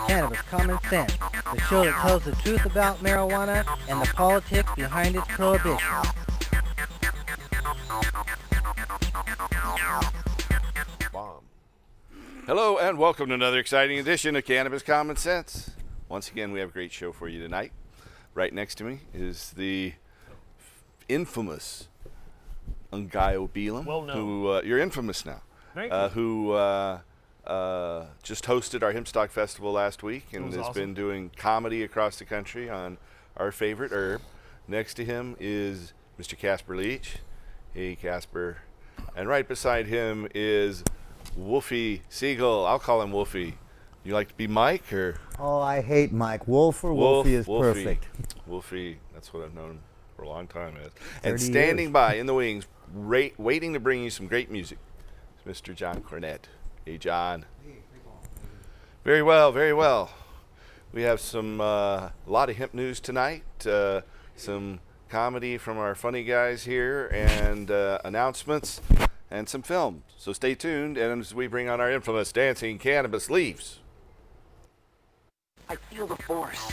Cannabis Common Sense, the show that tells the truth about marijuana and the politics behind its prohibition. Bomb. Hello and welcome to another exciting edition of Cannabis Common Sense. Once again, we have a great show for you tonight. Right next to me is the infamous Ngaio Belam, Well known. who you're infamous now. Thank you. Who just hosted our Hempstock Festival last week and was has awesome. been doing comedy across the country on our favorite herb. Next to him is Mr. Casper Leach. Hey, Casper. And right beside him is Wolfie Siegel. I'll call him Wolfie. You like to be Mike or? Oh, I hate Mike. Wolf or Wolfie is Wolfie. perfect. Wolfie, that's what I've known him for a long time as. 30 And standing years. by in the wings, waiting to bring you some great music, is Mr. John Cornett. Hey, John. Very well, very well. We have some a lot of hemp news tonight. Some comedy from our funny guys here, and announcements, and some film. So stay tuned, and as we bring on our infamous dancing cannabis leaves. I feel the force.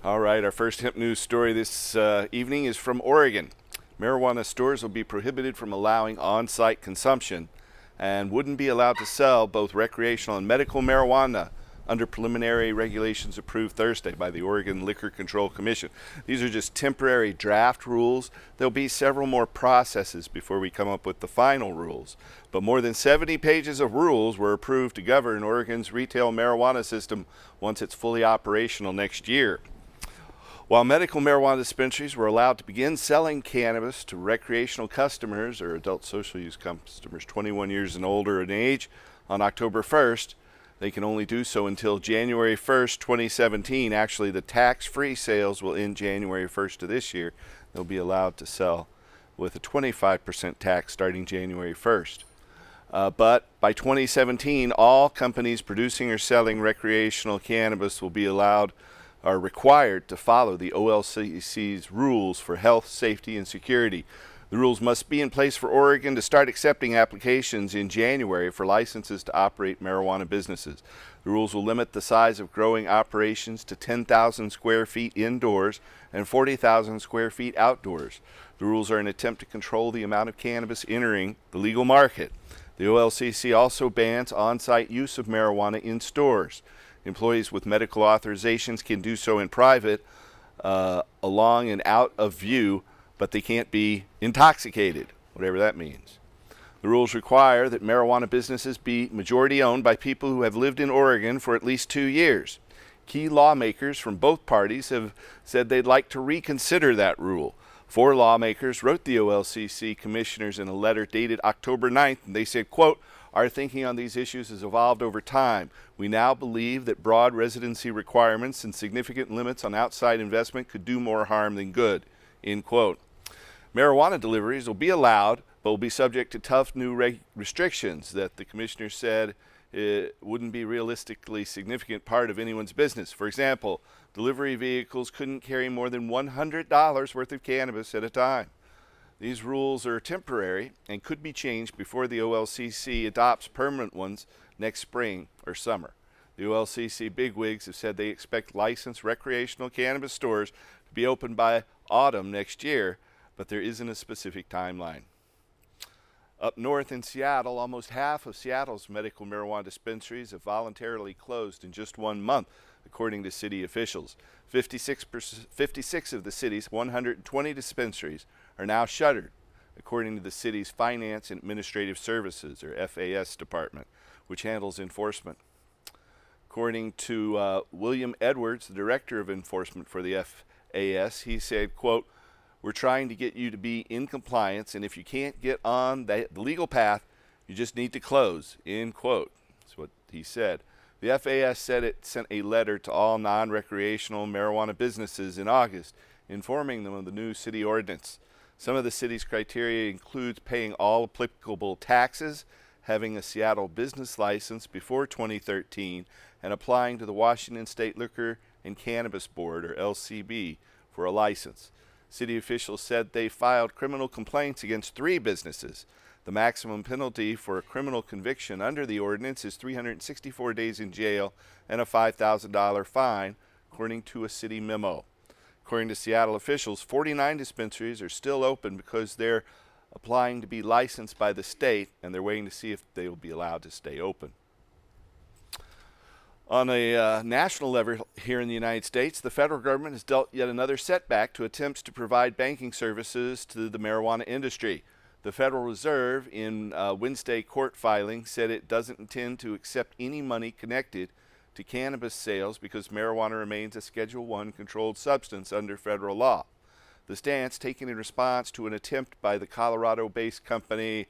All right, our first hemp news story this evening is from Oregon. Marijuana stores will be prohibited from allowing on-site consumption and wouldn't be allowed to sell both recreational and medical marijuana under preliminary regulations approved Thursday by the Oregon Liquor Control Commission. These are just temporary draft rules. There'll be several more processes before we come up with the final rules. But more than 70 pages of rules were approved to govern Oregon's retail marijuana system once it's fully operational next year. While medical marijuana dispensaries were allowed to begin selling cannabis to recreational customers or adult social use customers 21 years and older in age on October 1st, they can only do so until January 1st, 2017. Actually, the tax-free sales will end January 1st of this year. They'll be allowed to sell with a 25% tax starting January 1st. But by 2017, all companies producing or selling recreational cannabis will be are required to follow the OLCC's rules for health, safety, and security. The rules must be in place for Oregon to start accepting applications in January for licenses to operate marijuana businesses. The rules will limit the size of growing operations to 10,000 square feet indoors and 40,000 square feet outdoors. The rules are an attempt to control the amount of cannabis entering the legal market. The OLCC also bans on-site use of marijuana in stores. Employees with medical authorizations can do so in private, along and out of view, but they can't be intoxicated, whatever that means. The rules require that marijuana businesses be majority owned by people who have lived in Oregon for at least 2 years. Key lawmakers from both parties have said they'd like to reconsider that rule. 4 lawmakers wrote the OLCC commissioners in a letter dated October 9th, and they said, quote, "Our thinking on these issues has evolved over time. We now believe that broad residency requirements and significant limits on outside investment could do more harm than good," end quote. Marijuana deliveries will be allowed, but will be subject to tough new restrictions that the commissioners said it wouldn't be realistically significant part of anyone's business. For example, delivery vehicles couldn't carry more than $100 worth of cannabis at a time. These rules are temporary and could be changed before the OLCC adopts permanent ones next spring or summer. The OLCC bigwigs have said they expect licensed recreational cannabis stores to be open by autumn next year, but there isn't a specific timeline. Up north in Seattle, almost half of Seattle's medical marijuana dispensaries have voluntarily closed in just 1 month, according to city officials. 56 of the city's 120 dispensaries are now shuttered, according to the city's Finance and Administrative Services, or FAS, department, which handles enforcement. According to William Edwards, the director of enforcement for the FAS, he said, quote, "We're trying to get you to be in compliance, and if you can't get on the legal path, you just need to close," end quote. That's what he said. The FAS said it sent a letter to all non-recreational marijuana businesses in August, informing them of the new city ordinance. Some of the city's criteria includes paying all applicable taxes, having a Seattle business license before 2013, and applying to the Washington State Liquor and Cannabis Board, or LCB, for a license. City officials said they filed criminal complaints against 3 businesses. The maximum penalty for a criminal conviction under the ordinance is 364 days in jail and a $5,000 fine, according to a city memo. According to Seattle officials, 49 dispensaries are still open because they're applying to be licensed by the state, and they're waiting to see if they will be allowed to stay open. On a national level here in the United States, the federal government has dealt yet another setback to attempts to provide banking services to the marijuana industry. The Federal Reserve, in Wednesday court filing, said it doesn't intend to accept any money connected to cannabis sales because marijuana remains a Schedule I controlled substance under federal law. The stance, taken in response to an attempt by the Colorado-based company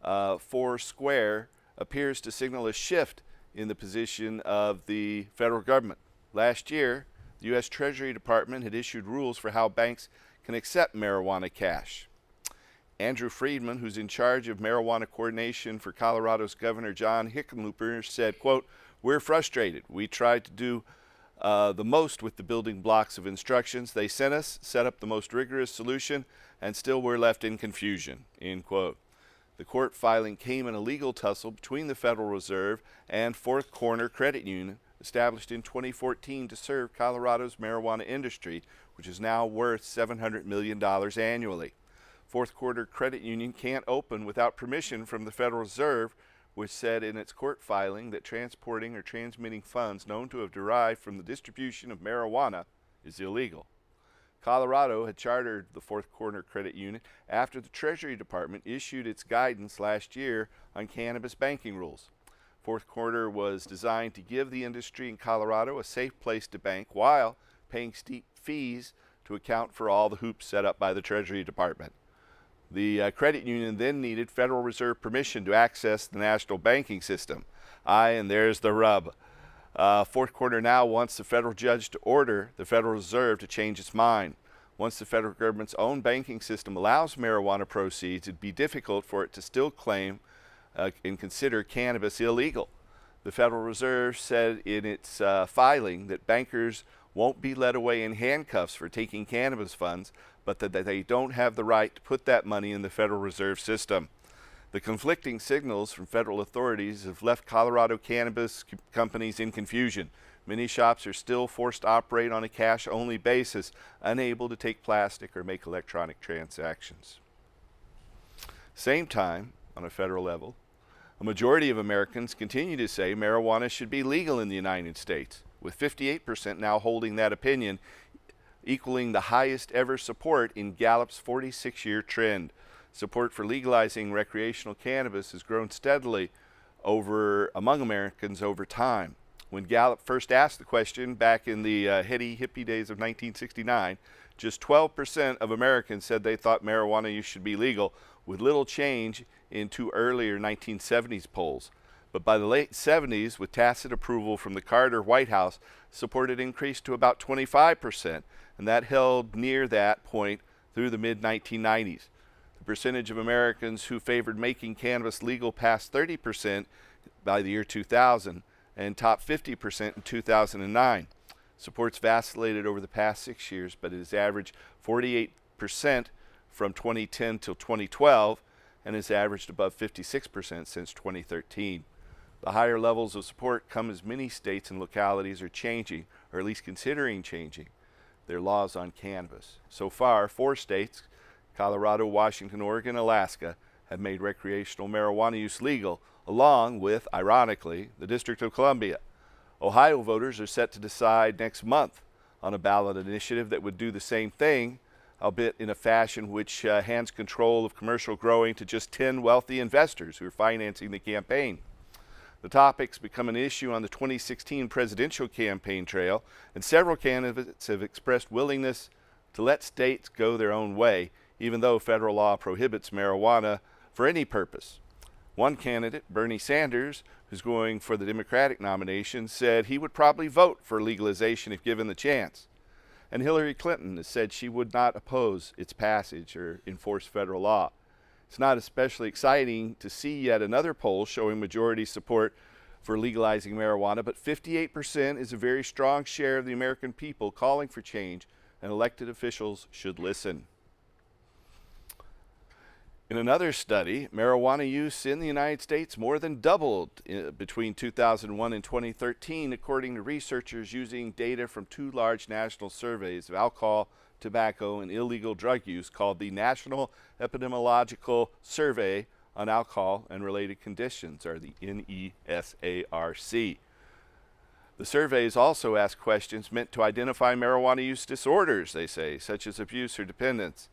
Foursquare, appears to signal a shift in the position of the federal government. Last year, the U.S. Treasury Department had issued rules for how banks can accept marijuana cash. Andrew Friedman, who's in charge of marijuana coordination for Colorado's Governor John Hickenlooper, said, quote, "We're frustrated. We tried to do the most with the building blocks of instructions they sent us, set up the most rigorous solution, and still we're left in confusion," end quote. The court filing came in a legal tussle between the Federal Reserve and Fourth Corner Credit Union, established in 2014 to serve Colorado's marijuana industry, which is now worth $700 million annually. Fourth Corner Credit Union can't open without permission from the Federal Reserve, which said in its court filing that transporting or transmitting funds known to have derived from the distribution of marijuana is illegal. Colorado had chartered the Fourth Corner Credit Union after the Treasury Department issued its guidance last year on cannabis banking rules. Fourth Corner was designed to give the industry in Colorado a safe place to bank while paying steep fees to account for all the hoops set up by the Treasury Department. The credit union then needed Federal Reserve permission to access the national banking system. And there's the rub. Fourth Corner now wants the federal judge to order the Federal Reserve to change its mind. Once the federal government's own banking system allows marijuana proceeds, it'd be difficult for it to still claim and consider cannabis illegal. The Federal Reserve said in its filing that bankers won't be led away in handcuffs for taking cannabis funds, but that they don't have the right to put that money in the Federal Reserve system. The conflicting signals from federal authorities have left Colorado cannabis companies in confusion. Many shops are still forced to operate on a cash-only basis, unable to take plastic or make electronic transactions. Same time, on a federal level, a majority of Americans continue to say marijuana should be legal in the United States, with 58% now holding that opinion, equaling the highest ever support in Gallup's 46-year trend. Support for legalizing recreational cannabis has grown steadily among Americans over time. When Gallup first asked the question back in the heady hippie days of 1969, just 12% of Americans said they thought marijuana use should be legal, with little change in two earlier 1970s polls. But by the late 70s, with tacit approval from the Carter White House, support had increased to about 25%, and that held near that point through the mid-1990s. The percentage of Americans who favored making cannabis legal passed 30% by the year 2000 and topped 50% in 2009. Support's vacillated over the past 6 years, but it has averaged 48% from 2010 till 2012 and has averaged above 56% since 2013. The higher levels of support come as many states and localities are changing, or at least considering changing, their laws on cannabis. So far, 4 states, Colorado, Washington, Oregon, Alaska, have made recreational marijuana use legal, along with, ironically, the District of Columbia. Ohio voters are set to decide next month on a ballot initiative that would do the same thing, albeit in a fashion which hands control of commercial growing to just 10 wealthy investors who are financing the campaign. The topic's become an issue on the 2016 presidential campaign trail, and several candidates have expressed willingness to let states go their own way, even though federal law prohibits marijuana for any purpose. One candidate, Bernie Sanders, who's going for the Democratic nomination, said he would probably vote for legalization if given the chance. And Hillary Clinton has said she would not oppose its passage or enforce federal law. It's not especially exciting to see yet another poll showing majority support for legalizing marijuana, but 58% is a very strong share of the American people calling for change, and elected officials should listen. In another study, marijuana use in the United States more than doubled between 2001 and 2013, according to researchers using data from two large national surveys of alcohol, tobacco, and illegal drug use called the National Epidemiological Survey on Alcohol and Related Conditions, or the NESARC. The surveys also ask questions meant to identify marijuana use disorders, they say, such as abuse or dependence.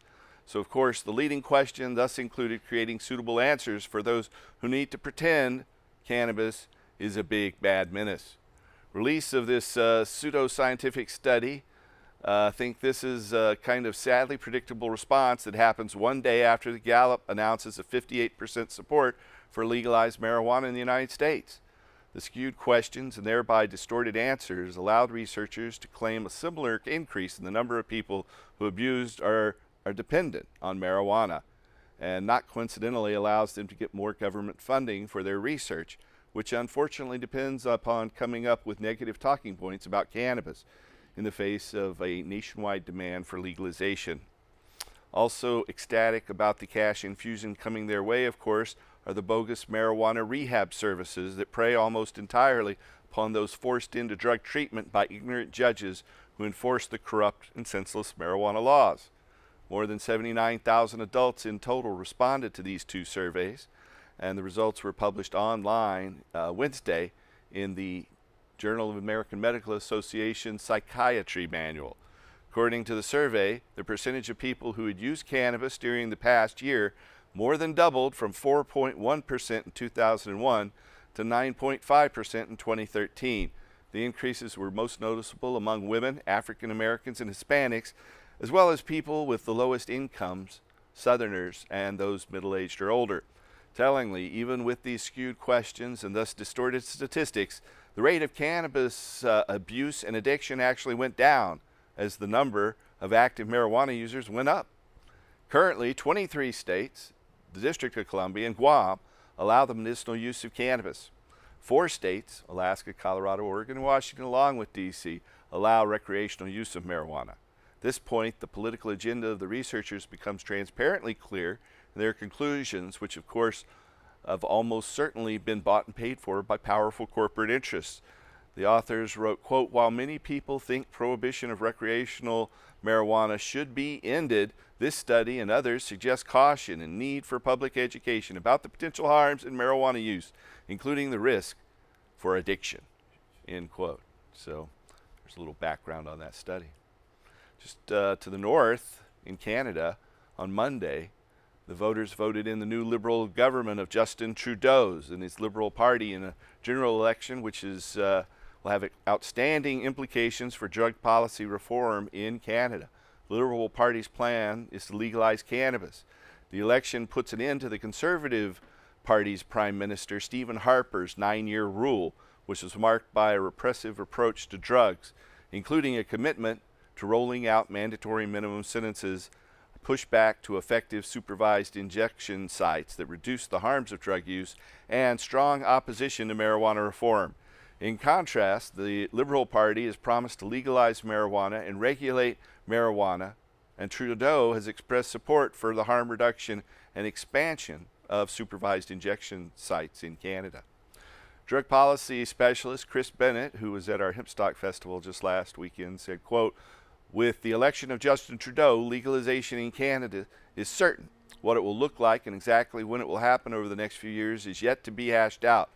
So, of course, the leading question thus included creating suitable answers for those who need to pretend cannabis is a big bad menace. Release of this pseudo-scientific study, I think this is a kind of sadly predictable response that happens one day after the Gallup announces a 58% support for legalized marijuana in the United States. The skewed questions and thereby distorted answers allowed researchers to claim a similar increase in the number of people who abused or are dependent on marijuana, and not coincidentally allows them to get more government funding for their research, which unfortunately depends upon coming up with negative talking points about cannabis in the face of a nationwide demand for legalization. Also ecstatic about the cash infusion coming their way, of course, are the bogus marijuana rehab services that prey almost entirely upon those forced into drug treatment by ignorant judges who enforce the corrupt and senseless marijuana laws. More than 79,000 adults in total responded to these two surveys, and the results were published online Wednesday in the Journal of American Medical Association Psychiatry Manual. According to the survey, the percentage of people who had used cannabis during the past year more than doubled from 4.1% in 2001 to 9.5% in 2013. The increases were most noticeable among women, African Americans, and Hispanics, as well as people with the lowest incomes, Southerners, and those middle-aged or older. Tellingly, even with these skewed questions and thus distorted statistics, the rate of cannabis abuse and addiction actually went down as the number of active marijuana users went up. Currently, 23 states, the District of Columbia, and Guam allow the medicinal use of cannabis. 4 states, Alaska, Colorado, Oregon, and Washington, along with D.C., allow recreational use of marijuana. At this point, the political agenda of the researchers becomes transparently clear, and their conclusions, which of course have almost certainly been bought and paid for by powerful corporate interests. The authors wrote, quote, "While many people think prohibition of recreational marijuana should be ended, this study and others suggest caution and need for public education about the potential harms in marijuana use, including the risk for addiction," end quote. So there's a little background on that study. Just to the north, in Canada, on Monday, the voters voted in the new Liberal government of Justin Trudeau's and his Liberal Party in a general election, which is will have outstanding implications for drug policy reform in Canada. The Liberal Party's plan is to legalize cannabis. The election puts an end to the Conservative Party's Prime Minister Stephen Harper's 9-year rule, which was marked by a repressive approach to drugs, including a commitment to rolling out mandatory minimum sentences, pushback to effective supervised injection sites that reduce the harms of drug use, and strong opposition to marijuana reform. In contrast, the Liberal Party has promised to legalize marijuana and regulate marijuana, and Trudeau has expressed support for the harm reduction and expansion of supervised injection sites in Canada. Drug policy specialist Chris Bennett, who was at our Hempstock Festival just last weekend, said, quote, "With the election of Justin Trudeau, legalization in Canada is certain. What it will look like and exactly when it will happen over the next few years is yet to be hashed out.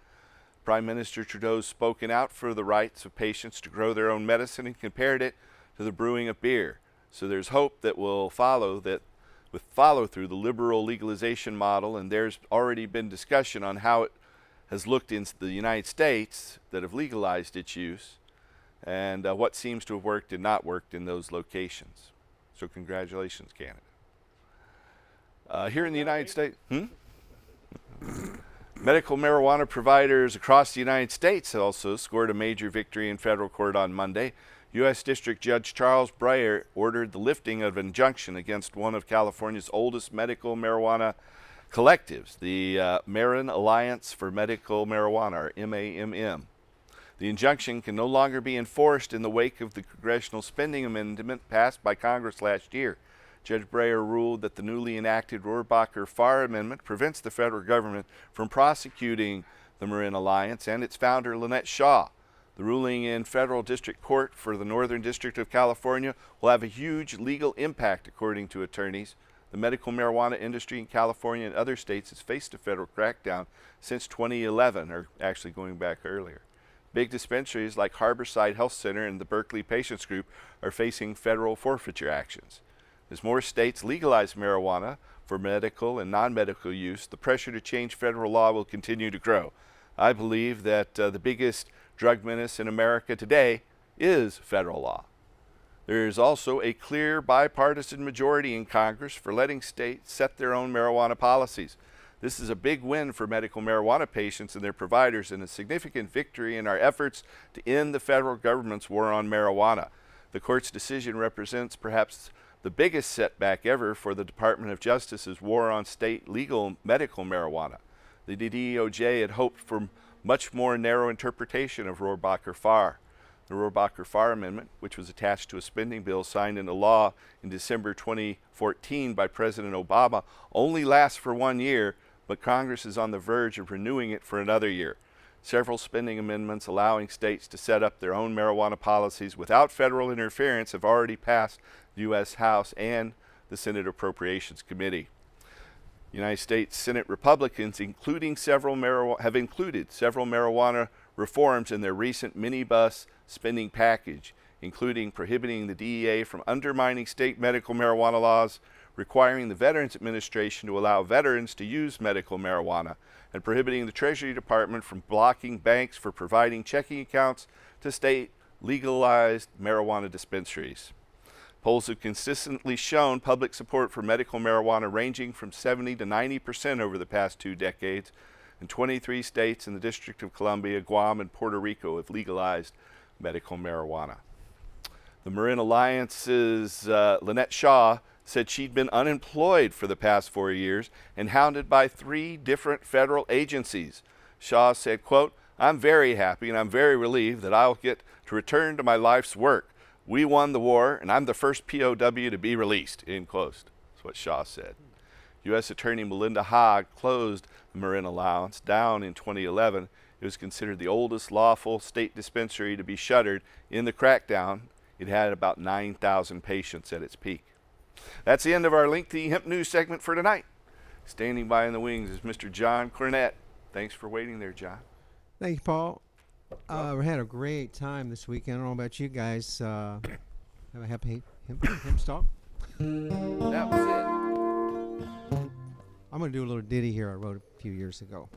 Prime Minister Trudeau's spoken out for the rights of patients to grow their own medicine and compared it to the brewing of beer. So there's hope that will follow through the liberal legalization model, and there's already been discussion on how has looked in the United States that have legalized its use, and what seems to have worked and not worked in those locations. So congratulations, Canada. Here in the United States, medical marijuana providers across the United States also scored a major victory in federal court on Monday. U.S. District Judge Charles Breyer ordered the lifting of an injunction against one of California's oldest medical marijuana collectives, the Marin Alliance for Medical Marijuana, or MAMM. The injunction can no longer be enforced in the wake of the congressional spending amendment passed by Congress last year. Judge Breyer ruled that the newly enacted Rohrabacher-Farr Amendment prevents the federal government from prosecuting the Marin Alliance and its founder, Lynette Shaw. The ruling in federal district court for the Northern District of California will have a huge legal impact, according to attorneys. The medical marijuana industry in California and other states has faced a federal crackdown since 2011, or actually going back earlier. Big dispensaries like Harborside Health Center and the Berkeley Patients Group are facing federal forfeiture actions. As more states legalize marijuana for medical and non-medical use, the pressure to change federal law will continue to grow. I believe that the biggest drug menace in America today is federal law. There is also a clear bipartisan majority in Congress for letting states set their own marijuana policies. This is a big win for medical marijuana patients and their providers and a significant victory in our efforts to end the federal government's war on marijuana. The court's decision represents perhaps the biggest setback ever for the Department of Justice's war on state legal medical marijuana. The DOJ had hoped for much more narrow interpretation of Rohrabacher-Farr. The Rohrabacher-Farr Amendment, which was attached to a spending bill signed into law in December 2014 by President Obama, only lasts for 1 year, but Congress is on the verge of renewing it for another year. Several spending amendments allowing states to set up their own marijuana policies without federal interference have already passed the U.S. House and the Senate Appropriations Committee. United States Senate Republicans have included several marijuana reforms in their recent minibus spending package, including prohibiting the DEA from undermining state medical marijuana laws, requiring the Veterans Administration to allow veterans to use medical marijuana, and prohibiting the Treasury Department from blocking banks for providing checking accounts to state legalized marijuana dispensaries. Polls have consistently shown public support for medical marijuana ranging from 70 to 90% over the past 2 decades, and 23 states in the District of Columbia, Guam, and Puerto Rico have legalized medical marijuana. The Marin Alliance's Lynette Shaw said she'd been unemployed for the past 4 years and hounded by 3 different federal agencies. Shaw said, quote, "I'm very happy and I'm very relieved that I'll get to return to my life's work. We won the war, and I'm the first POW to be released," end quote. That's what Shaw said. U.S. Attorney Melinda Haag closed the Marin Alliance down in 2011. It was considered the oldest lawful state dispensary to be shuttered in the crackdown. It had about 9,000 patients at its peak. That's the end of our lengthy hemp news segment for tonight. Standing by in the wings is Mr. John Cornett. Thanks for waiting there, John. Thank you, Paul. We had a great time this weekend. I don't know about you guys. Have a happy hemp stalk? That was it. I'm going to do a little ditty here I wrote a few years ago.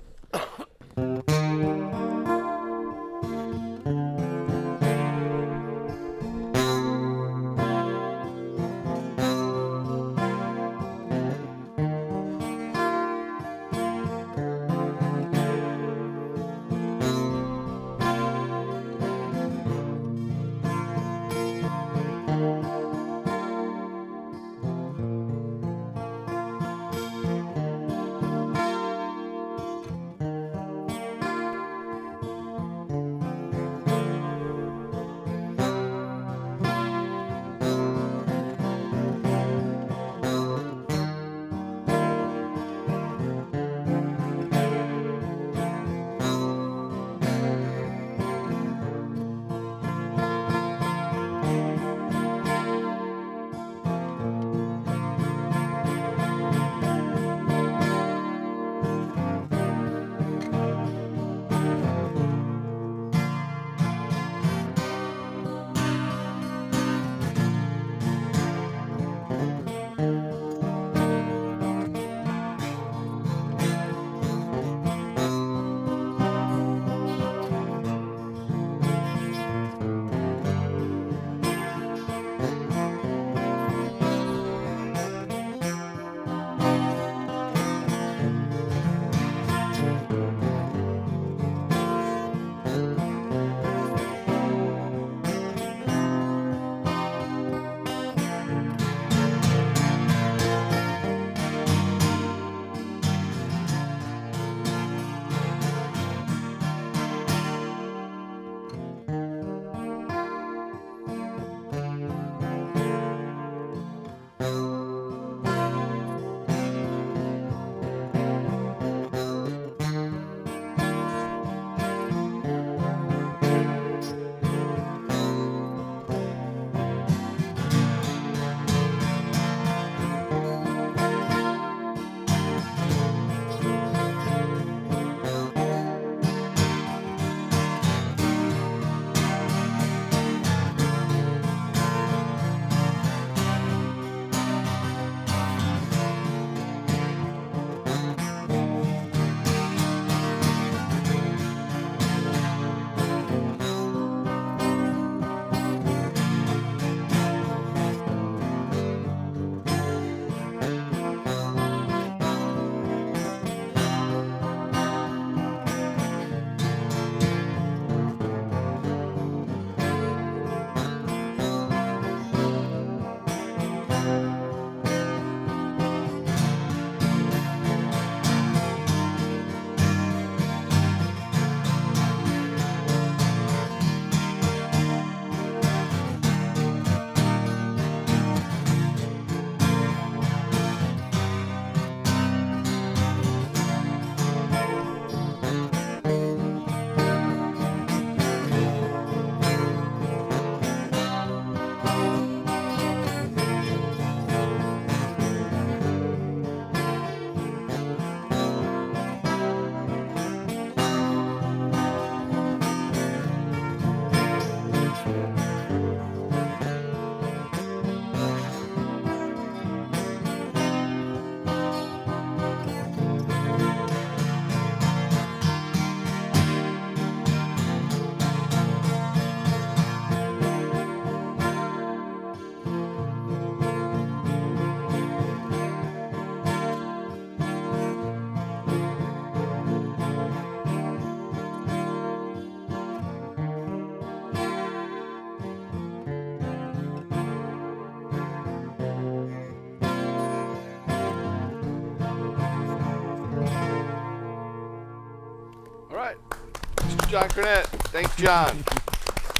John Cornett. Thanks, John.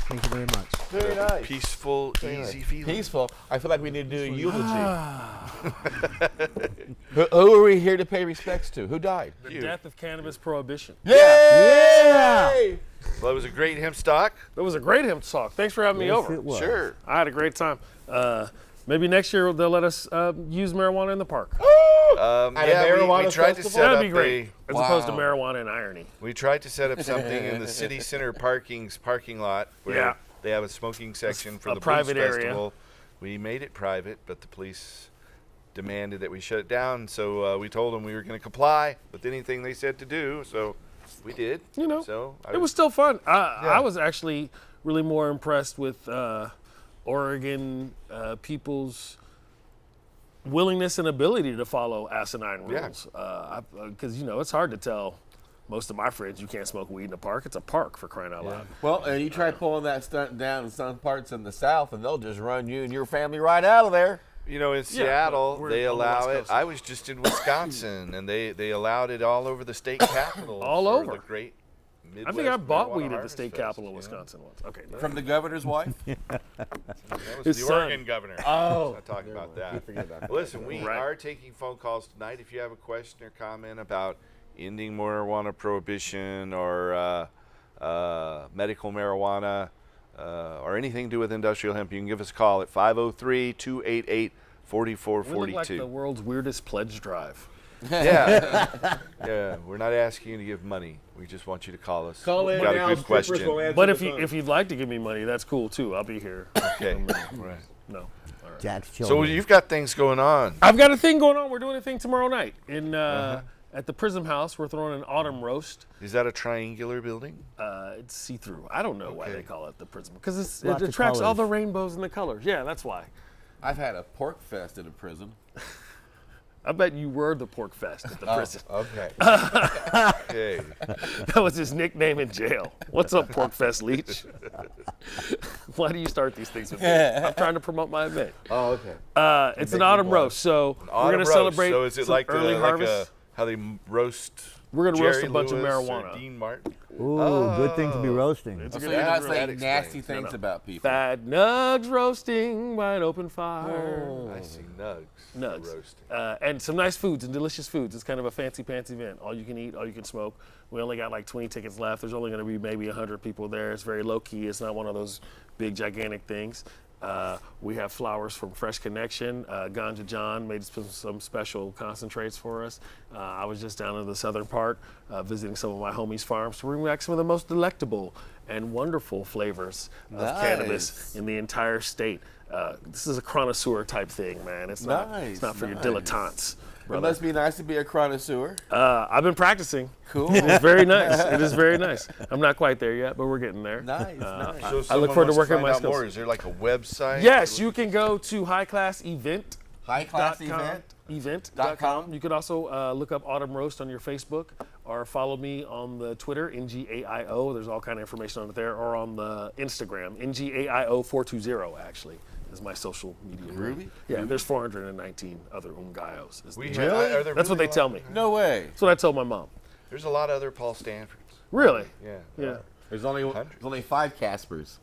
Thank you very much. Very nice. Peaceful, easy feeling. Peaceful. I feel like we need to do a eulogy. Who are we here to pay respects to? Who died? The death of cannabis prohibition. Yay! Well, it was a great hemp stock. That was a great hemp talk. Thanks for having me Yes, over. it was. Sure. I had a great time. Maybe next year they'll let us use marijuana in the park. At a we marijuana tried to festival? set That'd up be great. As opposed to Wow. marijuana and irony. We tried to set up something in the city center parking lot where Yeah. they have a smoking section for a the private Blues area. Festival. We made it private, but the police demanded that we shut it down. So we told them we were going to comply with anything they said to do. So we did. You know, so it was still fun. I was actually really more impressed with Oregon people's willingness and ability to follow asinine Yeah. rules. Because, it's hard to tell most of my friends you can't smoke weed in a park. It's a park, for crying out loud. Well, and you try pulling that stunt down in some parts in the South, and they'll just run you and your family right out of there. in Seattle, we're they on the allow West it. Coast. I was just in Wisconsin, and they allowed it all over the state capitol. All for over. The great I think I Midwest bought Marijuana weed at the Harvest state Fest, capitol of you know? Wisconsin once. Okay. From the governor's wife? That was His the son. Oregon governor. Oh. I talked about that. Forget about that. Listen, we Right. are taking phone calls tonight. If you have a question or comment about ending marijuana prohibition or medical marijuana or anything to do with industrial hemp, you can give us a call at 503-288-4442. We look like the world's weirdest pledge drive. Yeah. Yeah. We're not asking you to give money. We just want you to call us. Call We've in got now, a good strippers question. will answer But the if phone. you'd like to give me money, that's cool too. I'll be here. Okay. Right. No. All right. Jack's So children. you've got things going on. I've got a thing going on. We're doing a thing tomorrow night in at the Prism House. We're throwing an autumn roast. Is that a triangular building? It's see-through. I don't know why Okay. they call it the Prism because it Lots of attracts all colors. the rainbows and the colors. Yeah, that's why. I've had a pork fest at a prison. I bet you were the Pork Fest at the prison. Okay. Okay. That was his nickname in jail. What's up, Pork Fest Leech? Why do you start these things with me? I'm trying to promote my event. Oh, okay. It's an autumn roast, so we're Autumn going to roast. celebrate So is it some like early harvest. how they roast? We're gonna roast Jerry a bunch of Lewis or marijuana. Dean Martin. Ooh, good thing to be roasting. It's a So good you're not roast. saying That nasty explains. things about people. Fat nugs roasting by an open fire. I see nugs. Nugs. Roasting. And some nice foods and delicious foods. It's kind of a fancy pants event. All you can eat, all you can smoke. We only got like 20 tickets left. There's only going to be maybe 100 people there. It's very low key. It's not one of those big, gigantic things. We have flowers from Fresh Connection. Ganja John made some special concentrates for us. I was just down in the southern part visiting some of my homies' farms to bring back some of the most delectable and wonderful flavors of cannabis in the entire state. This is a connoisseur type thing, man. It's not for your Nice. dilettantes. It Brother. must be nice to be a connoisseur. I've been practicing. Cool. It is very nice. It is very nice. I'm not quite there yet, but we're getting there. Nice, nice. So I look someone forward to wants working find my out skills. more. Is there like a website? Yes, you can go to highclassevent.com. High class event. Event.com. You can also look up Autumn Roast on your Facebook or follow me on the Twitter, NGAIO. There's all kind of information on it there, or on the Instagram, NGAIO420 actually is my social media. Ruby? Yeah, there's 419 other Ungayos. Are there That's what really they tell me. No way. That's what I told my mom. There's a lot of other Paul Stanfords. Really? Yeah. Yeah. There's only 5 Caspers.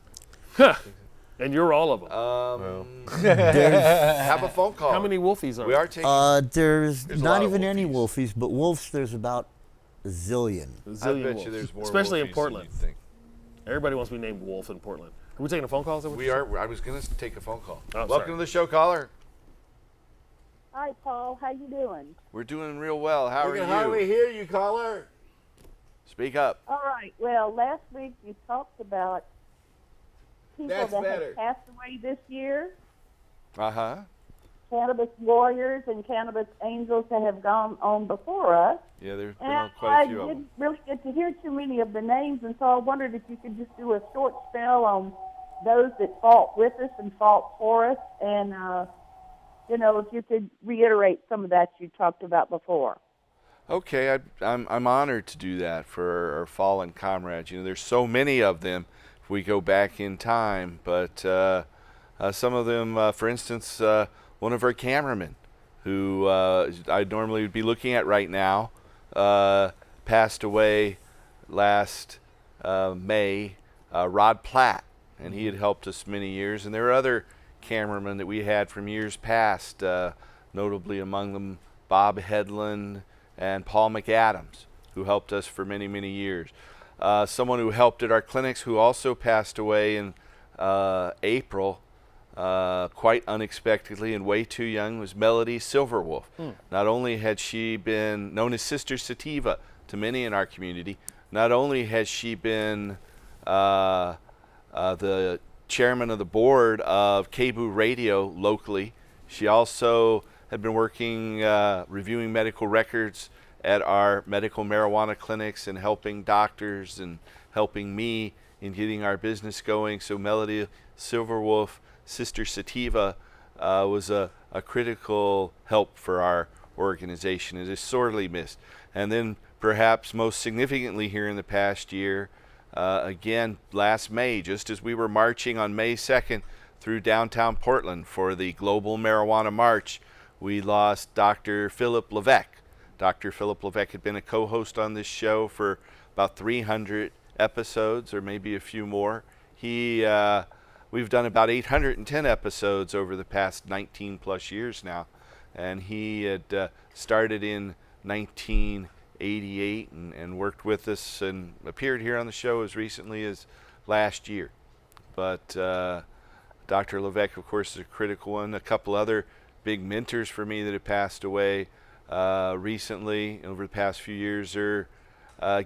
And you're all of them. Have a phone call. How many Wolfies are We there? are taking. There's There's a not lot of even any wolfies. wolfies, but wolves there's about a zillion. A I zillion bet wolves. you there's more. Especially in wolfies than Portland. you'd think. Everybody wants to be named Wolf in Portland. Are we taking a phone call? Is that what We you are. I was gonna take a phone call. Oh, Welcome sorry. to the show, caller. Hi, Paul. How you doing? We're doing real well. How We are can you? hardly hear you, caller. Speak up. All right. Well, last week you talked about people That's that better. have passed away this year, Uh-huh. cannabis warriors and cannabis angels that have gone on before us. Yeah, there's been And quite I a few of them. didn't really get to hear too many of the names, and so I wondered if you could just do a short spell on those that fought with us and fought for us, and if you could reiterate some of that you talked about before. Okay, I'm honored to do that for our fallen comrades. There's so many of them if we go back in time, but some of them, for instance, one of our cameramen, who I normally would be looking at right now, passed away last May, Rod Platt, and he had helped us many years. And there are other cameramen that we had from years past, notably among them Bob Hedlund and Paul McAdams, who helped us for many, many years. Someone who helped at our clinics who also passed away in April, quite unexpectedly and way too young, was Melody Silverwolf. Not only had she been known as Sister Sativa to many in our community, not only has she been the chairman of the board of KBOO Radio locally, she also had been working reviewing medical records at our medical marijuana clinics and helping doctors and helping me in getting our business going. So Melody Silverwolf, Sister Sativa, was a critical help for our organization. It is sorely missed. And then perhaps most significantly here in the past year, again last May, just as we were marching on May 2nd through downtown Portland for the Global Marijuana March, we lost Dr. Philip Levesque. Dr. Philip Levesque had been a co-host on this show for about 300 episodes, or maybe a few more. We've done about 810 episodes over the past 19 plus years now, and he had started in 1988 and worked with us and appeared here on the show as recently as last year. But Dr. Levesque, of course, is a critical one. A couple other big mentors for me that have passed away recently over the past few years are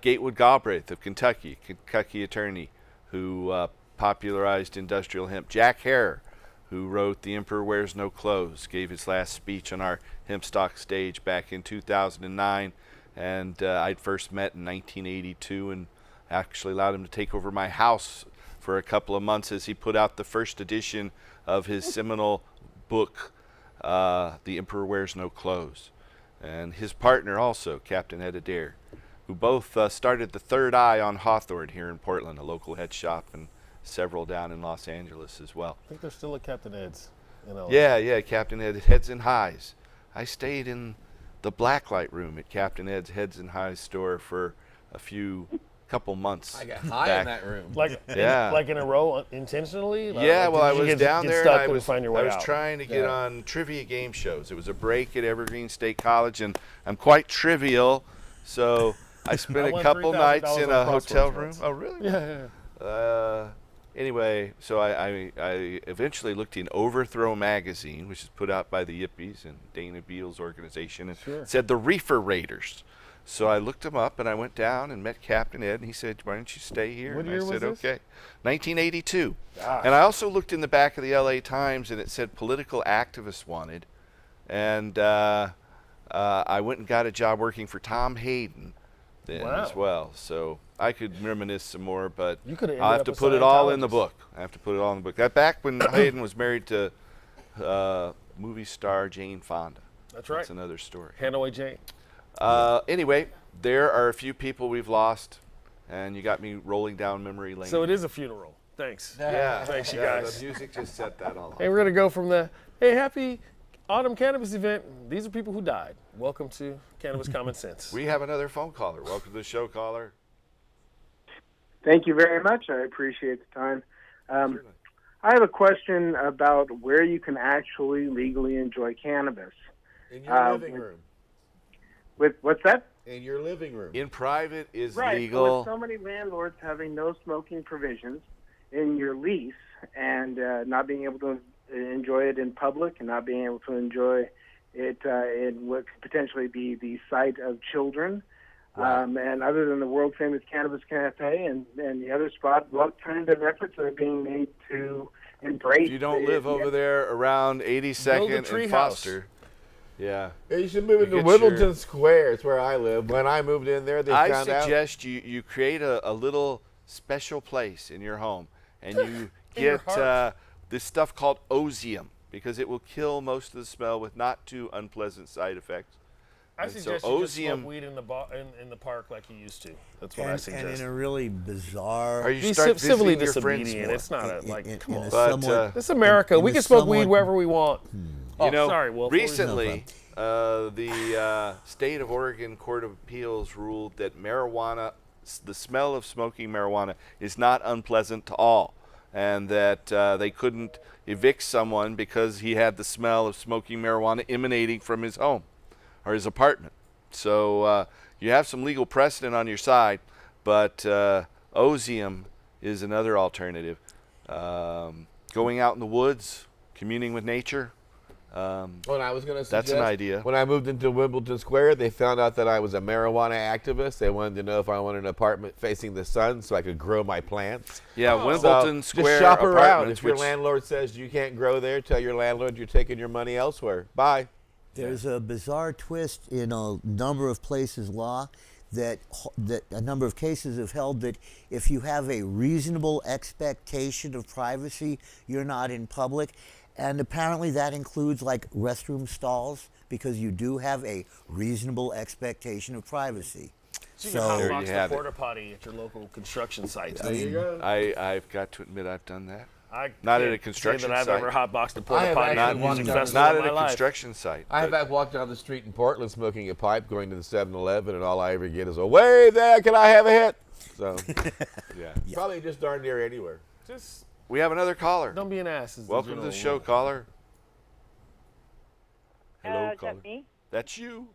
Gatewood Galbraith of Kentucky attorney who popularized industrial hemp. Jack Hare, who wrote The Emperor Wears No Clothes, gave his last speech on our Hempstock stage back in 2009, and I'd first met in 1982 and actually allowed him to take over my house for a couple of months as he put out the first edition of his seminal book, The Emperor Wears No Clothes. And his partner also, Captain Ed Adair, who both started the Third Eye on Hawthorne here in Portland, a local head shop, and several down in Los Angeles as well. I think there's still a Captain Ed's in LA. Yeah, Captain Ed Heads and Highs. I stayed in the blacklight room at Captain Ed's Heads and Highs store for a couple months. I got high back. in that room. Like in a row intentionally? Yeah, well, I did you was get down there and stuck I and was find your way out? trying to get on trivia game shows. It was a break at Evergreen State College, and I'm quite trivial, so I spent a couple nights in a hotel room. Oh, really? Yeah. Anyway, so I eventually looked in Overthrow magazine, which is put out by the Yippies and Dana Beal's organization, and it said the Reefer Raiders. So I looked him up and I went down and met Captain Ed, and he said, "Why don't you stay here?" What and year I said, was this? "Okay." 1982. Gosh. And I also looked in the back of the LA Times and it said political activists wanted. And I went and got a job working for Tom Hayden then as well. So I could reminisce some more, but You could've I'll have ended to up a put it all in the Scientologist. book. I have to put it all in the book. That back when Hayden was married to movie star Jane Fonda. That's right. That's another story. Hanoi Jane. Anyway, there are a few people we've lost, and you got me rolling down memory lane. So it is a funeral. Thanks. Yeah. Thanks, you Yeah, guys. the music just set that all off. Hey, we're going to go from the, hey, happy autumn cannabis event. These are people who died. Welcome to Cannabis Common Sense. We have another phone caller. Welcome to the show, caller. Thank you very much. I appreciate the time. I have a question about where you can actually legally enjoy cannabis. In your living room. With what's that? In your living room. In private is Right. legal. With so many landlords having no smoking provisions in your lease and not being able to enjoy it in public and not being able to enjoy it in what could potentially be the sight of children. Right. And other than the world famous Cannabis Cafe and the other spot, what kind of efforts are being made to embrace? If you don't live over there around 82nd and Foster. Yeah. You should move into get Whittleton your- Square. It's where I live. When I moved in there, they I found out. suggest you create a little special place in your home, and you your get heart. this stuff called osium, because it will kill most of the smell with not too unpleasant side effects. I And so suggest you just osium- smoke weed in the park like you used to. That's what I And suggest. in a really bizarre. Or you Be start civilly visiting your friends disobedient. more. It's not a, like, in- come in on. a But, somewhat- This is America. in We a can smoke weed somewhat- wherever we want. Oh, You know, sorry, Wolf. recently, the State of Oregon Court of Appeals ruled that marijuana the smell of smoking marijuana is not unpleasant to all, and that they couldn't evict someone because he had the smell of smoking marijuana emanating from his home or his apartment. So you have some legal precedent on your side, but Ozium is another alternative. Going out in the woods, communing with nature. Well, I was going to That's an idea. When I moved into Wimbledon Square, they found out that I was a marijuana activist. They wanted to know if I wanted an apartment facing the sun so I could grow my plants. Yeah, Wimbledon So Square just shop around. apartments, If your which- landlord says you can't grow there, tell your landlord you're taking your money elsewhere. Bye. There's a bizarre twist in a number of places law that a number of cases have held that if you have a reasonable expectation of privacy, you're not in public. And apparently that includes like restroom stalls because you do have a reasonable expectation of privacy. So you can There hotbox you the have it. porta potty at your local construction site. I mean, I've got to admit I've done that. I Not at can't a construction say that I've site. ever hotboxed a I porta have potty actually at a walked music down the- festival Not in at my a life. construction site. I, in but- fact, walked down the street in Portland smoking a pipe, going to the 7-Eleven, and all I ever get is a wave there, can I have a hit? So, yeah. probably just darn near anywhere. Just We have another caller. don't be an ass. is Welcome to general the show, rule. caller. Hello, is caller. that me? That's you.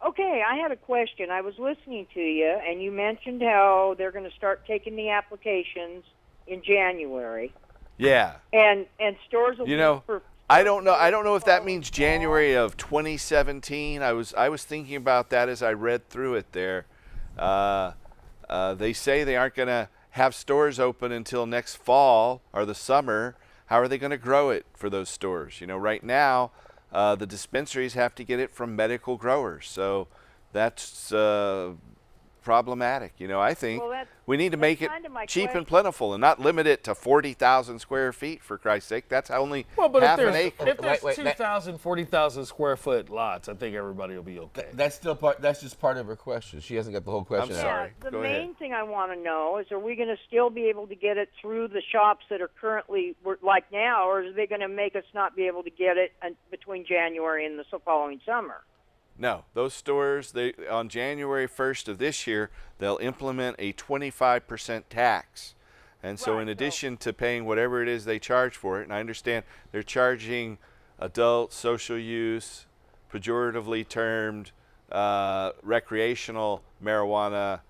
Okay, I had a question. I was listening to you, and you mentioned how they're going to start taking the applications in January, Yeah. and stores will You be know, for. I don't know if that means January of 2017. I was thinking about that as I read through it there. They say they aren't going to have stores open until next fall or the summer. How are they going to grow it for those stores? You know, right now, the dispensaries have to get it from medical growers. So that's problematic. You know, I think Well, that's- we need to that's make it kind of my cheap and question. plentiful and not limit it to 40,000 square feet, for Christ's sake. That's only Well, but half if an there's, acre. if there's Wait, that- 2,000, 40,000 square foot lots, I think everybody will be okay. That's still part. That's just part of her question. She hasn't got the whole question. I'm out. sorry. The Go main ahead. thing I want to know is, are we going to still be able to get it through the shops that are currently like now, or are they going to make us not be able to get it between January and the following summer? No, those stores, on January 1st of this year, they'll implement a 25% tax. And so in addition to paying whatever it is they charge for it, and I understand they're charging adult social use, pejoratively termed recreational marijuana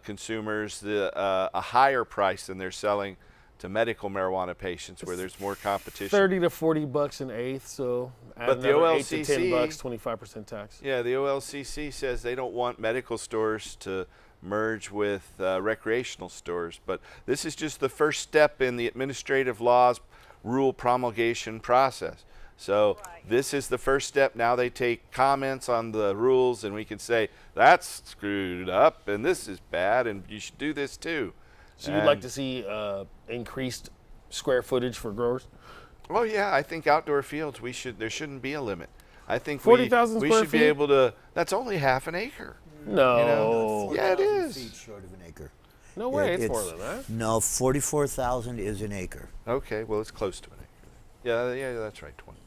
consumers, a higher price than they're selling to medical marijuana patients, where there's more competition. 30 to 40 bucks an eighth, so add But the another 8 to 10 OLCC bucks, 25% tax. Yeah, the OLCC says they don't want medical stores to merge with recreational stores. But this is just the first step in the administrative laws rule promulgation process. So this is the first step. Now they take comments on the rules, and we can say, that's screwed up, and this is bad, and you should do this too. So you'd like to see increased square footage for growers? Oh yeah, I think outdoor fields there shouldn't be a limit. I think 40,000 we square should be feet? able to. That's only half an acre. No. You know? Yeah, it 4,000 is. feet short of an acre. No way, it's more It's- than that. No, 44,000 is an acre. Okay, well it's close to an acre. Yeah, that's right. 20.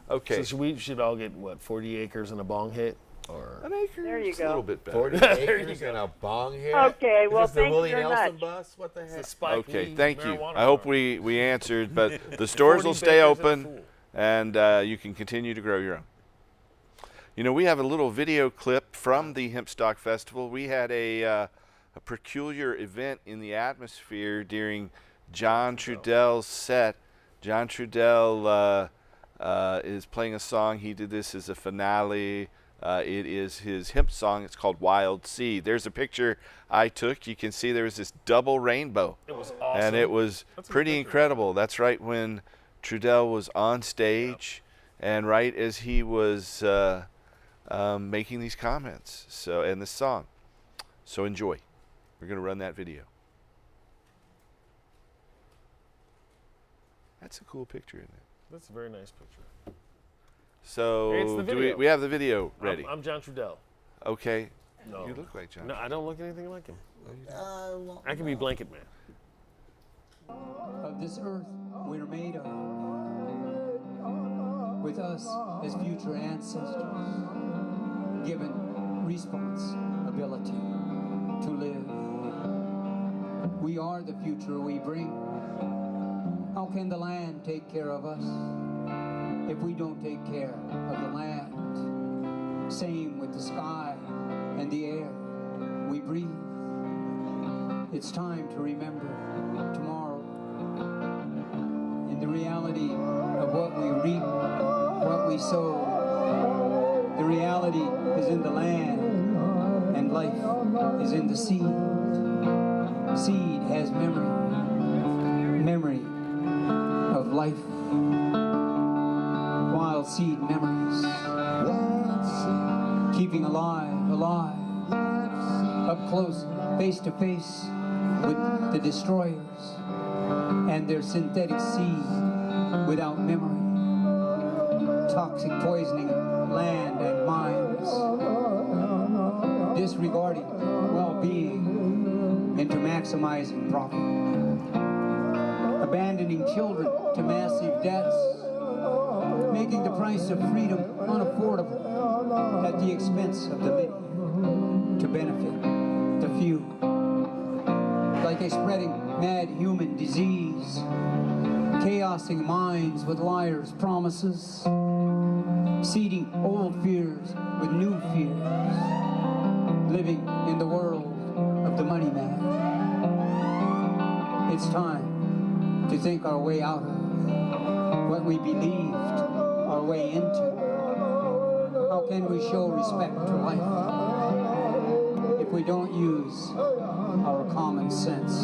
Okay, So we should all get, what, 40 acres and a bong hit? Or an acre. There you is go. A little bit better. 40 acres and a bong hit. Okay, Is well, this the thank you Willie very Nelson much. bus? What the heck? it's a Spike Okay, Lee thank you. marijuana I hope farm. we answered, but the stores 40 will stay bakers and a open, fool. and you can continue to grow your own. You know, we have a little video clip from the Hempstock Festival. We had a peculiar event in the atmosphere during John Trudell's set. John Trudell is playing a song. He did this as a finale. It is his hemp song. It's called Wild Seed. There's a picture I took. You can see there was this double rainbow. It was awesome. And it was That's a good pretty picture. incredible. That's right when Trudell was on stage, and right as he was making these comments, and this song. So enjoy. We're going to run that video. That's a cool picture, isn't it? That's a very nice picture. So Hey, it's the video. we have the video ready? I'm John Trudell. Okay. No. You look like John. No, I don't look anything like him. Well, I can be Blanket Man. Of this earth we're made of, with us as future ancestors, given responsibility to live. We are the future we bring. How can the land take care of us if we don't take care of the land? Same with the sky and the air we breathe. It's time to remember tomorrow. In the reality of what we reap, what we sow, the reality is in the land, and life is in the seed. Seed has memory of life. Wild seed memories. Keeping alive, up close, face to face with the destroyers and their synthetic seed without memory. Toxic poisoning land and minds. Disregarding well-being into maximizing profit. Abandoning children to massive debts. Making the price of freedom unaffordable at the expense of the many to benefit the few. Like a spreading mad human disease, chaosing minds with liars' promises, seeding old fears with new fears, living in the world of the money man. It's time to think our way out of what we believed our way into. How can we show respect to life if we don't use our common sense?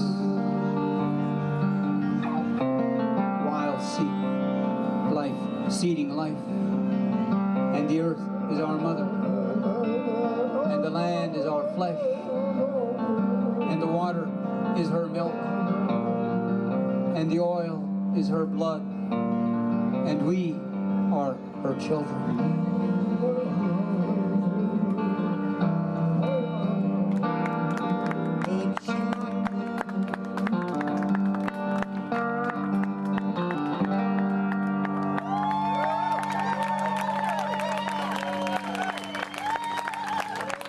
Wild seed, life, seeding life, and the earth is our mother, and the land is our flesh, and the water is her milk, and the oil is her blood, and we are her children.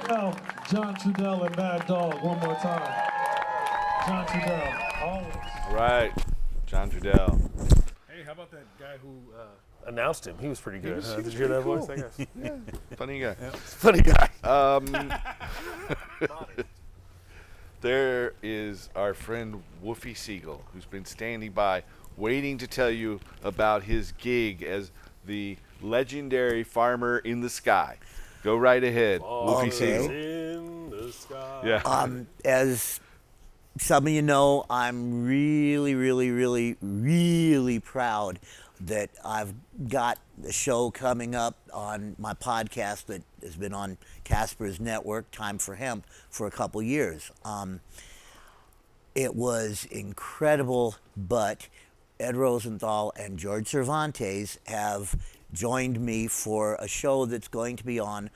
Now, John Trudell and Mad Dog, one more time. John Trudell, always. All right, John Trudell. Hey, how about that guy who announced him? He was pretty good. was- he Did was you hear that pretty voice? cool. That guy? Yeah, funny guy. Funny guy. There is our friend Woofy Siegel, who's been standing by, waiting to tell you about his gig as the legendary farmer in the sky. Go right ahead, Woofy Siegel. In the sky. Yeah. As some of you know, I'm really proud that I've got a show coming up on my podcast that has been on Casper's network, Time for Hemp, for a couple years. It was incredible, but Ed Rosenthal and George Cervantes have joined me for a show that's going to be on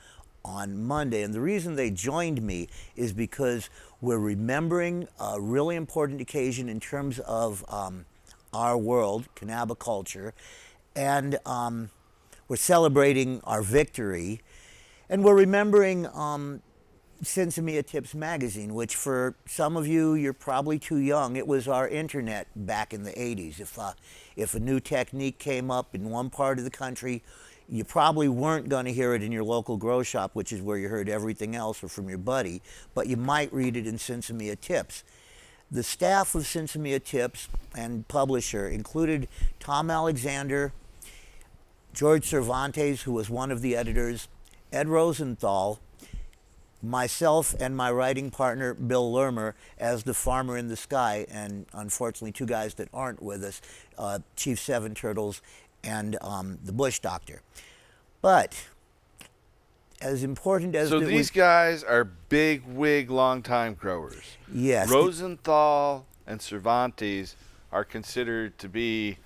Monday. And the reason they joined me is because we're remembering a really important occasion in terms of our world, cannabiculture, and we're celebrating our victory, and we're remembering Sinsemia Tips magazine, which for some of you, you're probably too young. It was our internet back in the 80s. If a new technique came up in one part of the country, you probably weren't going to hear it in your local grow shop, which is where you heard everything else, or from your buddy, but you might read it in Sinsemia Tips. The staff of Sinsemia Tips and publisher included Tom Alexander, George Cervantes, who was one of the editors, Ed Rosenthal, myself, and my writing partner, Bill Lermer, as the farmer in the sky, and unfortunately 2 guys that aren't with us, Chief Seven Turtles and the Bush Doctor. But as important as So these guys are big wig, long-time growers. Yes. Rosenthal and Cervantes are considered to be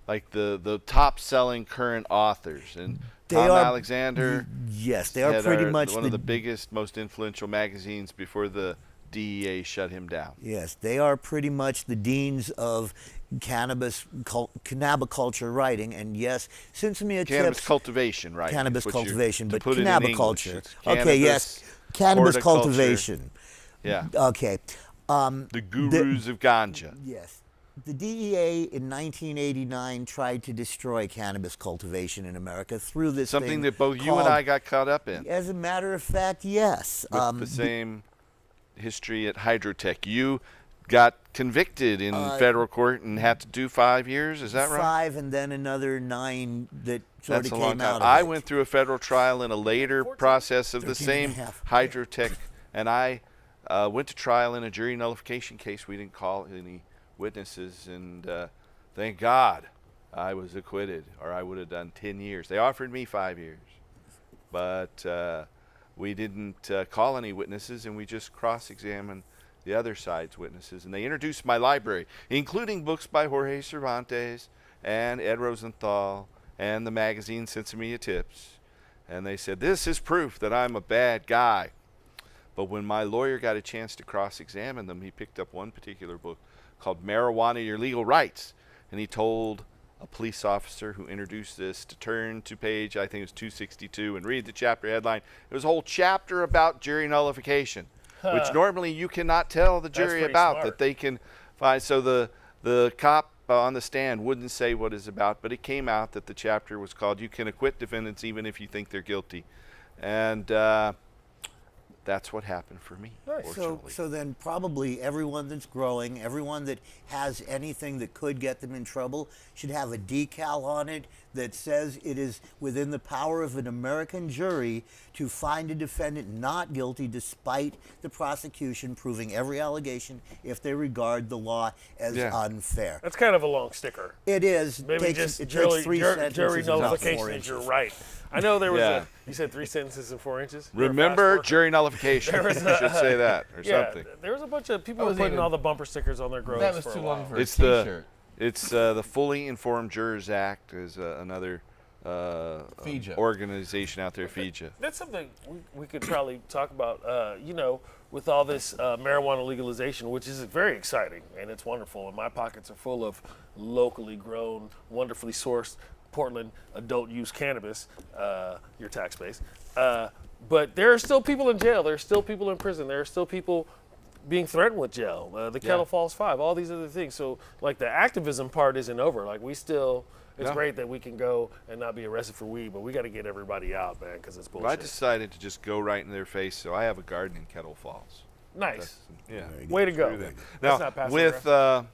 like the top-selling current authors, and Tom Alexander. Yes, they are pretty much one of the biggest, most influential magazines before the DEA shut him down. Yes, they are pretty much the deans of cannabiculture writing, and yes, Sinsemia Cannabis Tips, cultivation, right? Cannabis cultivation, but put it in English, cannabiculture. it's Okay, yes, cannabis horticulture. cultivation. Yeah. Okay, The gurus of ganja. Yes. The DEA in 1989 tried to destroy cannabis cultivation in America through this Something thing that both you and called- I got caught up in. As a matter of fact, yes. With the same history at Hydrotech. You got convicted in federal court and had to do 5 years. Is that right? 5 and then another 9 that sort That's of a long came time. out of I it. went through a federal trial in a later process of the 13 and same a half. Hydrotech, and I went to trial in a jury nullification case. We didn't call any witnesses, and thank God I was acquitted, or I would have done 10 years. They offered me 5 years, but we didn't call any witnesses, and we just cross-examined the other side's witnesses. And they introduced my library, including books by Jorge Cervantes and Ed Rosenthal and the magazine Sensimilla Tips. And they said, this is proof that I'm a bad guy. But when my lawyer got a chance to cross-examine them, he picked up one particular book called Marijuana, Your Legal Rights. And he told a police officer who introduced this to turn to page, I think it was 262, and read the chapter headline. It was a whole chapter about jury nullification, which normally you cannot tell the jury pretty about, smart. that they can find. So the cop on the stand wouldn't say what it's about, but it came out that the chapter was called You Can Acquit Defendants Even If You Think They're Guilty. And that's what happened for me, fortunately. So then probably everyone that's growing, everyone that has anything that could get them in trouble should have a decal on it that says it is within the power of an American jury to find a defendant not guilty despite the prosecution proving every allegation if they regard the law as unfair. That's kind of a long sticker. It is. Maybe Takes- just it takes jury, 3 jury, sentences jury and about 4 nullification is inches. you're right. I know there was Yeah. you said 3 sentences and 4 inches? You're a fast Remember worker. jury nullification. You should say that or Yeah, something. there was a bunch of people was putting even- all the bumper stickers on their grows That was for too a long while. for a It's t-shirt. the Fully Informed Jurors Act is another FIJA. organization out there, FIJA. That's something we could probably talk about, with all this marijuana legalization, which is very exciting and it's wonderful. And my pockets are full of locally grown, wonderfully sourced Portland adult use cannabis, your tax base. But there are still people in jail. There are still people in prison. There are still people being threatened with jail. The Kettle Falls 5, all these other things. So, like, the activism part isn't over. Like, we still, it's great that we can go and not be arrested for weed, but we got to get everybody out, man, because it's bullshit. I decided to just go right in their face, so I have a garden in Kettle Falls. Nice. Yeah. Way to go. Now, That's not passive with, aggressive.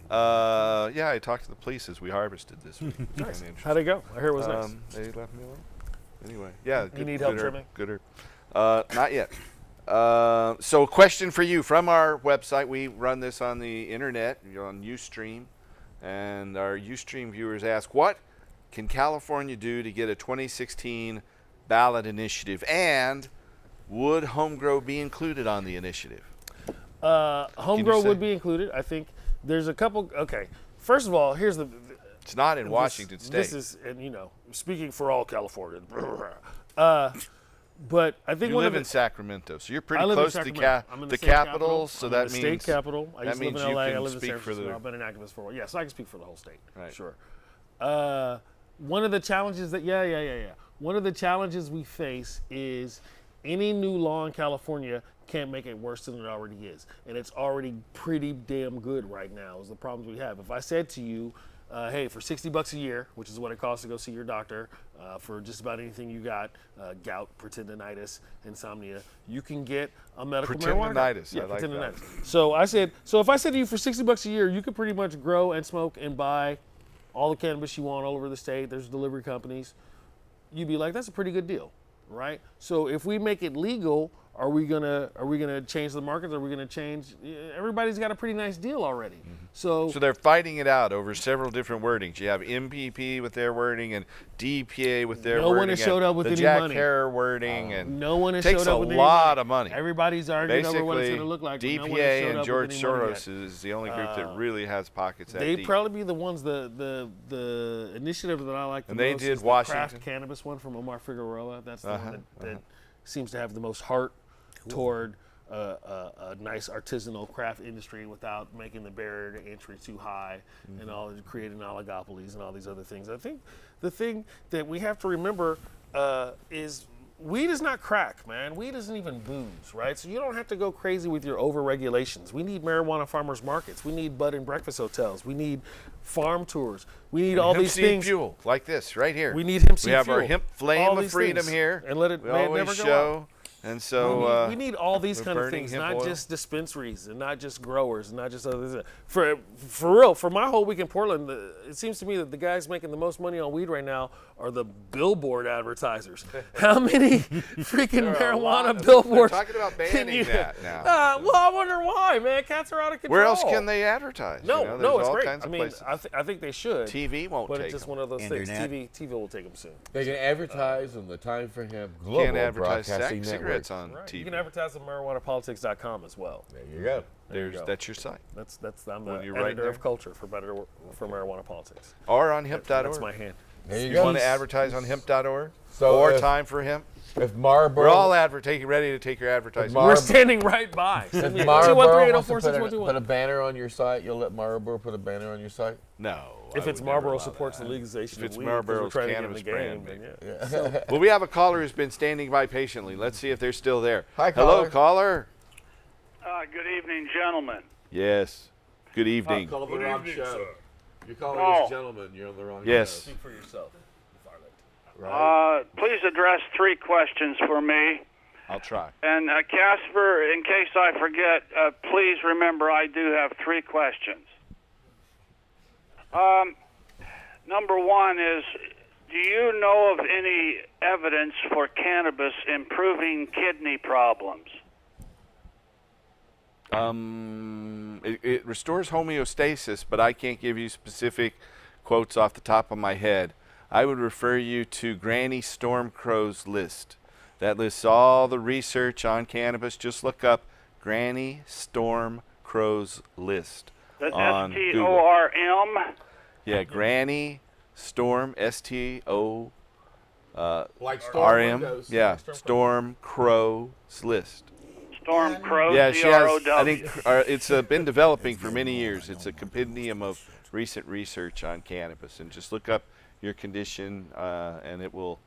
I talked to the police as we harvested this week. Nice. How'd it go? I heard it was nice. They left me alone. Anyway, yeah. You need help trimming? Good herb. Not yet. So a question for you from our website. We run this on the internet, on Ustream, and our Ustream viewers ask, what can California do to get a 2016 ballot initiative, and would home grow be included on the initiative? Home grow would be included. I think there's a couple. Okay, first of all, here's the. It's not in Washington State. This is, and speaking for all Californians. But I think you live in Sacramento, so you're pretty close to the capital. So I'm that in the means state capital. I used to live in you LA. can I live in speak San for Francisco. I've been an activist for a while. Yeah, so I can speak for the whole state. Right. Sure. One of the challenges one of the challenges we face is any new law in California can't make it worse than it already is, and it's already pretty damn good right now. Is the problems we have. If I said to you, hey, for $60 a year, which is what it costs to go see your doctor, for just about anything you got, gout, pretendinitis, insomnia, you can get a medical marijuana. Pretendinitis, Yeah, I like that. pretendinitis. So if I said to you for $60 a year, you could pretty much grow and smoke and buy all the cannabis you want all over the state. There's delivery companies. You'd be like, that's a pretty good deal, right? So if we make it legal, are we gonna change the markets? Are we gonna change? Everybody's got a pretty nice deal already. So they're fighting it out over several different wordings. You have MPP with their wording and DPA with their wording. No one has showed up with the any Jack money. Herr wording, and no one has takes showed up with a any lot money. of money. Everybody's arguing over what it's going to look like. DPA but no one has showed and up George with any money yet. Soros is the only group that really has pockets that They'd deep. probably be the ones. The initiative that I like the And they most did is Washington. the craft cannabis one from Omar Figueroa. That's the one that seems to have the most heart toward a nice artisanal craft industry without making the barrier to entry too high and all creating oligopolies and all these other things. I think the thing that we have to remember is weed is not crack, man. Weed isn't even booze, right? So you don't have to go crazy with your over-regulations. We need marijuana farmers markets. We need bud and breakfast hotels. We need farm tours. We need all these seed things. fuel like this right here. We need hemp seed We have fuel. our hemp flame All of these freedom things. here. And let it, we may it always never go show. out. And so we need all these we're kind of burning things, hemp not oil. just dispensaries and not just growers and not just other. For real, for my whole week in Portland, it seems to me that the guys making the most money on weed right now are the billboard advertisers. How many freaking There are a lot marijuana of- billboards? They're talking about can banning you- that now. Well, I wonder why, man. Cats are out of control. Where else can they advertise? No, You know, no, there's it's all great. kinds I of mean, places. I think they should. TV won't but take it's just 'em. one of those Internet. things. TV will take them soon. They can advertise on the Time for Hemp Global Can't advertise Broadcasting cigarettes Network. on Right. TV. You can advertise on marijuanapolitics.com as well. There you go. That's your site. I'm the When you're right editor of there. culture for marijuana politics. Or on hemp.org. That's my hand. There you You go. want to advertise on hemp.org? So or if- Time for Hemp? If Marlboro, We're all ready to take your advertising. We're standing right by. if Two Marlboro one three eight oh wants to four put six a, one two put one. a banner on your site, you'll let Marlboro put a banner on your site? No. If I it's would never Marlboro allow supports that. the legalization If it's of weed, 'cause we're Marlboro's trying to get in cannabis the game, brand, then maybe. yeah. Well, we have a caller who's been standing by patiently. Let's see if they're still there. Hi, Hello, caller. Good evening, gentlemen. Yes. Good evening. Call the wrong show. You're calling Oh. us gentlemen. You're on the wrong Yes. show. Speak for yourself. Please address 3 questions for me. I'll try. And Casper, in case I forget, please remember I do have 3 questions. Number 1 is, do you know of any evidence for cannabis improving kidney problems? It restores homeostasis, but I can't give you specific quotes off the top of my head. I would refer you to Granny Stormcrow's list. That lists all the research on cannabis. Just look up Granny Stormcrow's list on Google. STORM? Yeah, Granny Storm, S-T-O Like Storm R-M. Windows. Yeah, Storm Crow's list. Storm Crow, Yeah, she has. C-R-O-W. I think it's been developing for many years. It's a compendium of recent research on cannabis, and just look up your condition, and it will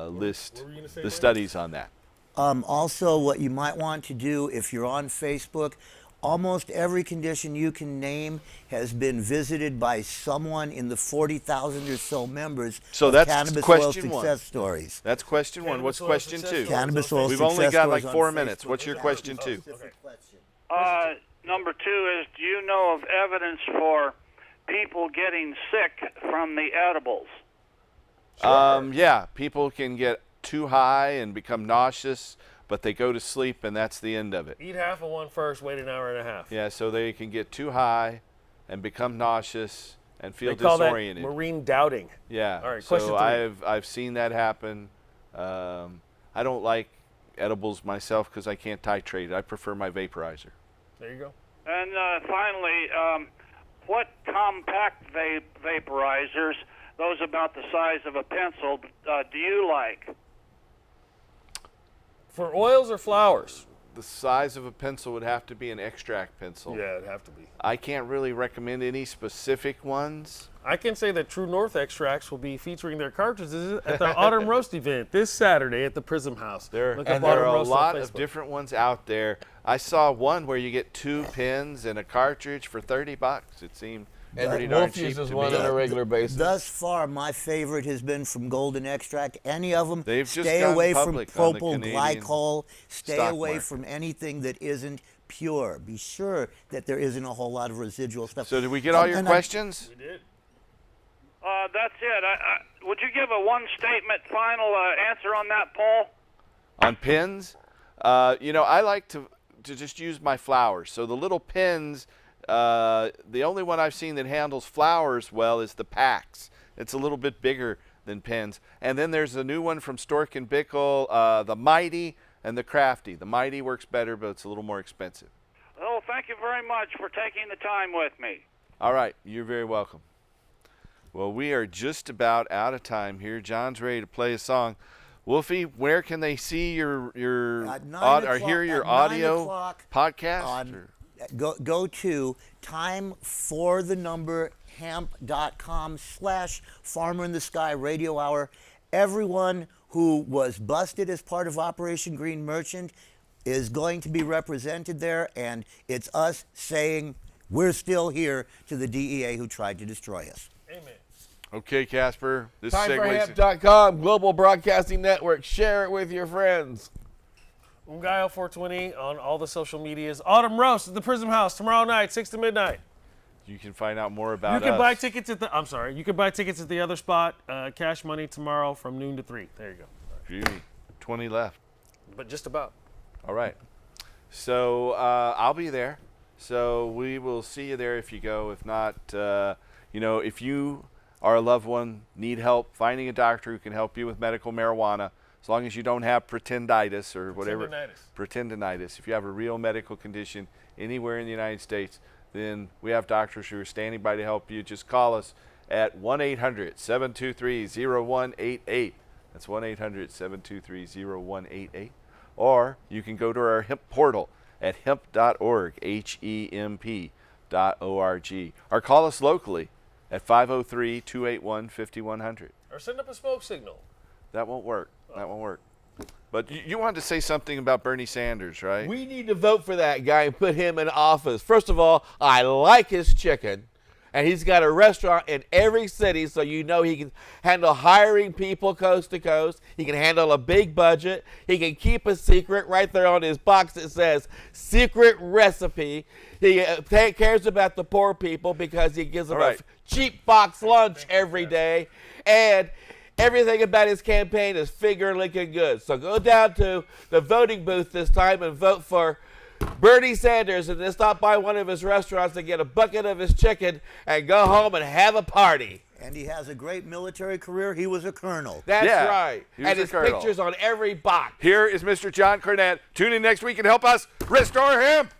list the studies on that. Also, what you might want to do if you're on Facebook, almost every condition you can name has been visited by someone in the 40,000 or so members So of that's Cannabis Oil question one. Success Stories. That's question one. What's question two? Cannabis Oil We've Success only got like Stories 4 on minutes. Facebook. What's your question two? Number 2 is, do you know of evidence for people getting sick from the edibles? Yeah, people can get too high and become nauseous, but they go to sleep, and that's the end of it. Eat half of one first, wait an hour and a half. Yeah, so they can get too high and become nauseous and feel They call disoriented. that marine doubting. Yeah. All right, question so 3. I've seen that happen. I don't like edibles myself because I can't titrate it. I prefer my vaporizer. There you go. And finally, what compact vaporizers, those about the size of a pencil, do you like? For oils or flowers? The size of a pencil would have to be an extract pencil. Yeah, it'd have to be. I can't really recommend any specific ones. I can say that True North Extracts will be featuring their cartridges at the Autumn Roast event this Saturday at the Prism House. There Look up are Autumn a Roast on lot of Facebook. different ones out there. I saw one where you get 2 pens and a cartridge for $30. It seemed And pretty darn Wolf cheap uses to one me. on a regular basis. Thus far, my favorite has been from Golden Extract. Any of them, They've just stay gone away from public on the propyl Canadian glycol. Stay stock away market. from anything that isn't pure. Be sure that there isn't a whole lot of residual stuff. So did we get all your And questions? We did. That's it. Would you give a one-statement final answer on that, Paul? On pens? I like to just use my flowers. So the little pens, the only one I've seen that handles flowers well is the Pax. It's a little bit bigger than pens. And then there's a new one from Stork and Bickel, the Mighty and the Crafty. The Mighty works better, but it's a little more expensive. Well, thank you very much for taking the time with me. All right, you're very welcome. Well, we are just about out of time here. John's ready to play a song. Wolfie, where can they see your At 9 or hear o'clock- your at 9 audio o'clock podcast? Or- Go to timeforthenumberhemp.com/Farmer in the Sky Radio Hour. everyone who was busted as part of Operation Green Merchant is going to be represented there, and it's us saying we're still here to the DEA who tried to destroy us. Amen. Okay, Casper. This segues. TimeForHemp.com, Global Broadcasting Network. Share it with your friends. Ungayo 420 on all the social medias. Autumn Roast at the Prism House tomorrow night, 6 to midnight. You can find out more about You can us. buy tickets at the. I'm sorry. You can buy tickets at the other spot. Cash money tomorrow from noon to 3. There you go. Beauty. 20 left. But just about. All right. So I'll be there. So we will see you there if you go. If not, if you or a loved one need help finding a doctor who can help you with medical marijuana, as long as you don't have pretenditis or whatever. Pretendinitis. If you have a real medical condition anywhere in the United States, then we have doctors who are standing by to help you. Just call us at 1-800-723-0188. That's 1-800-723-0188. Or you can go to our hemp portal at hemp.org, HEMP.org. Or call us locally at 503-281-5100. Or send up a smoke signal. That won't work. That won't work. But you wanted to say something about Bernie Sanders, right? We need to vote for that guy and put him in office. First of all, I like his chicken, and he's got a restaurant in every city, so you know he can handle hiring people coast to coast. He can handle a big budget. He can keep a secret. Right there on his box it says, secret recipe. He cares about the poor people because he gives them a cheap box lunch every day. And everything about his campaign is figure looking good. So go down to the voting booth this time and vote for Bernie Sanders, and then stop by one of his restaurants and get a bucket of his chicken and go home and have a party. And he has a great military career. He was a colonel. That's right. And his picture's on every box. Here is Mr. John Cornette. Tune in next week and help us restore hemp.